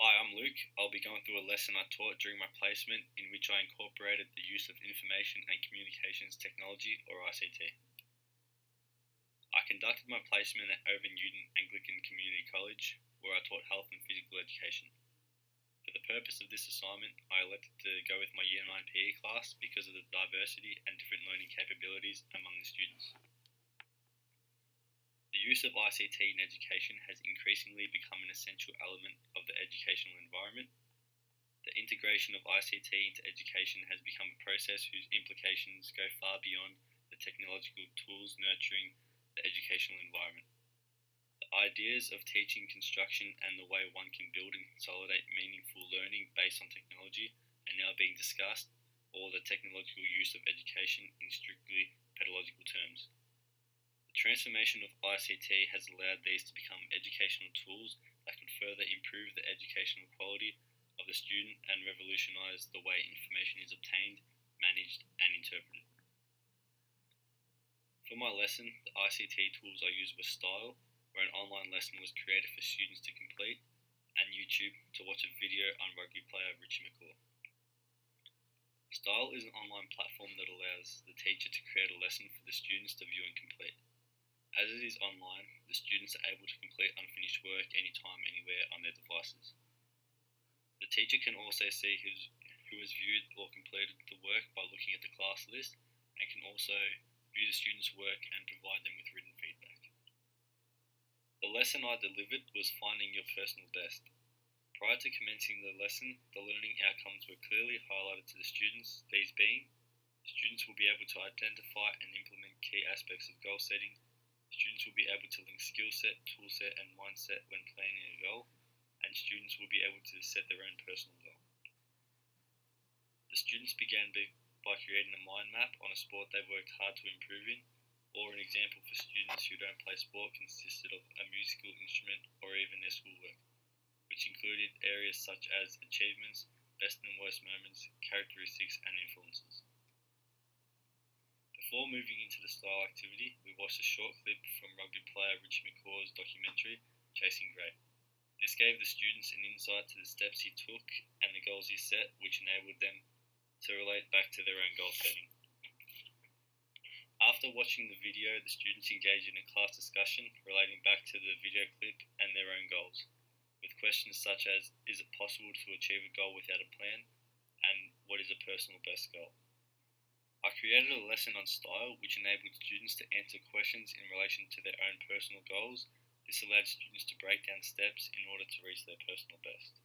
Hi, I'm Luke. I'll be going through a lesson I taught during my placement in which I incorporated the use of Information and Communications Technology, or ICT. I conducted my placement at Irving Newton Anglican Community College, where I taught health and physical education. For the purpose of this assignment, I elected to go with my Year 9 PE class because of the diversity and different learning capabilities among the students. The use of ICT in education has increasingly become an essential element of the educational environment. The integration of ICT into education has become a process whose implications go far beyond the technological tools nurturing the educational environment. The ideas of teaching construction and the way one can build and consolidate meaningful learning based on technology are now being discussed, or the technological use of education in strictly pedagogical terms. The transformation of ICT has allowed these to become educational tools that can further improve the educational quality of the student and revolutionise the way information is obtained, managed and interpreted. For my lesson, the ICT tools I used were Style, where an online lesson was created for students to complete, and YouTube to watch a video on rugby player Richie McCaw. Style is an online platform that allows the teacher to create a lesson for the students to view and complete. As it is online, the students are able to complete unfinished work anytime, anywhere on their devices. The teacher can also see who has viewed or completed the work by looking at the class list, and can also view the students' work and provide them with written feedback. The lesson I delivered was Finding Your Personal Best. Prior to commencing the lesson, the learning outcomes were clearly highlighted to the students, these being: students will be able to identify and implement key aspects of goal setting. Students will be able to link skill set, tool set and mindset when planning a goal, and students will be able to set their own personal goal. The students began by creating a mind map on a sport they've worked hard to improve in, or an example for students who don't play sport consisted of a musical instrument or even their schoolwork, which included areas such as achievements, best and worst moments, characteristics and influences. Before moving into the style activity, we watched a short clip from rugby player Richie McCaw's documentary, Chasing Great. This gave the students an insight to the steps he took and the goals he set, which enabled them to relate back to their own goal setting. After watching the video, the students engaged in a class discussion relating back to the video clip and their own goals, with questions such as, is it possible to achieve a goal without a plan, and what is a personal best goal? I created a lesson on style which enabled students to answer questions in relation to their own personal goals. This allowed students to break down steps in order to reach their personal best.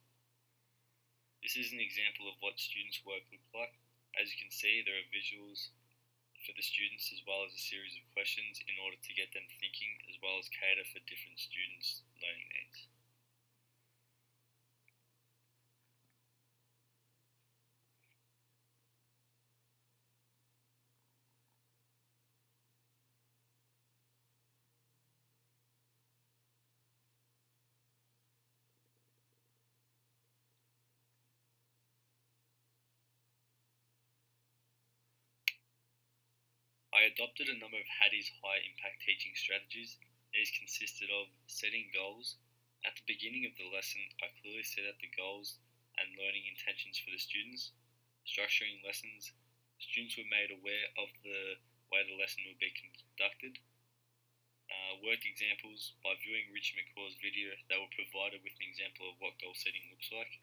This is an example of what students' work looked like. As you can see, there are visuals for the students as well as a series of questions in order to get them thinking as well as cater for different students' learning needs. I adopted a number of Hattie's high-impact teaching strategies. These consisted of setting goals. At the beginning of the lesson, I clearly set out the goals and learning intentions for the students. Structuring lessons. Students were made aware of the way the lesson would be conducted. Work examples. By viewing Richie McCaw's video, they were provided with an example of what goal setting looks like.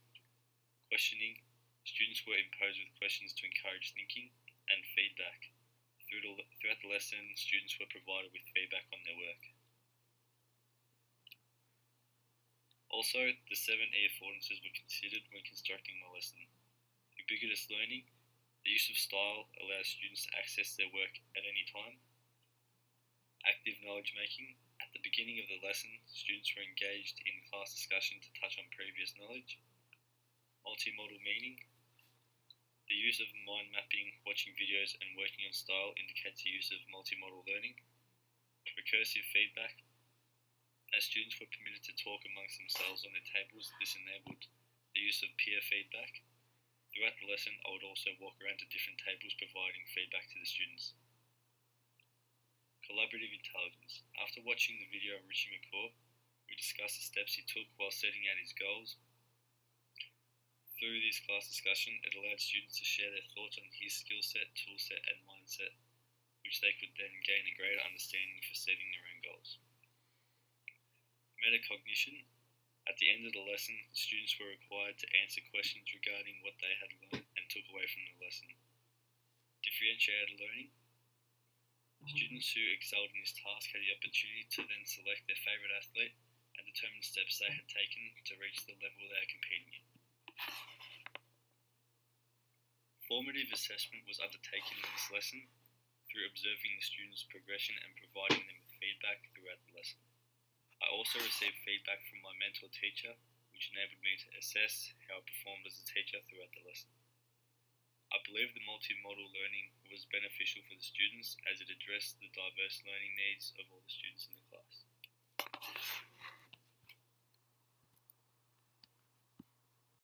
Questioning. Students were imposed with questions to encourage thinking. And feedback. Throughout the lesson, students were provided with feedback on their work. Also, the 7 E affordances were considered when constructing my lesson. Ubiquitous learning. The use of style allows students to access their work at any time. Active knowledge making. At the beginning of the lesson, students were engaged in class discussion to touch on previous knowledge. Multi-modal meaning. The use of mind mapping, watching videos and working on style indicates the use of multimodal learning. Recursive feedback. As students were permitted to talk amongst themselves on their tables, this enabled the use of peer feedback. Throughout the lesson, I would also walk around to different tables providing feedback to the students. Collaborative intelligence. After watching the video of Richie McCaw, we discussed the steps he took while setting out his goals. Through this class discussion, it allowed students to share their thoughts on his skill set, tool set, and mindset, which they could then gain a greater understanding for setting their own goals. Metacognition. At the end of the lesson, students were required to answer questions regarding what they had learned and took away from the lesson. Differentiated learning. Students who excelled in this task had the opportunity to then select their favourite athlete and determine the steps they had taken to reach the level they are competing in. Formative assessment was undertaken in this lesson through observing the students' progression and providing them with feedback throughout the lesson. I also received feedback from my mentor teacher, which enabled me to assess how I performed as a teacher throughout the lesson. I believe the multi-modal learning was beneficial for the students as it addressed the diverse learning needs of all the students in the class.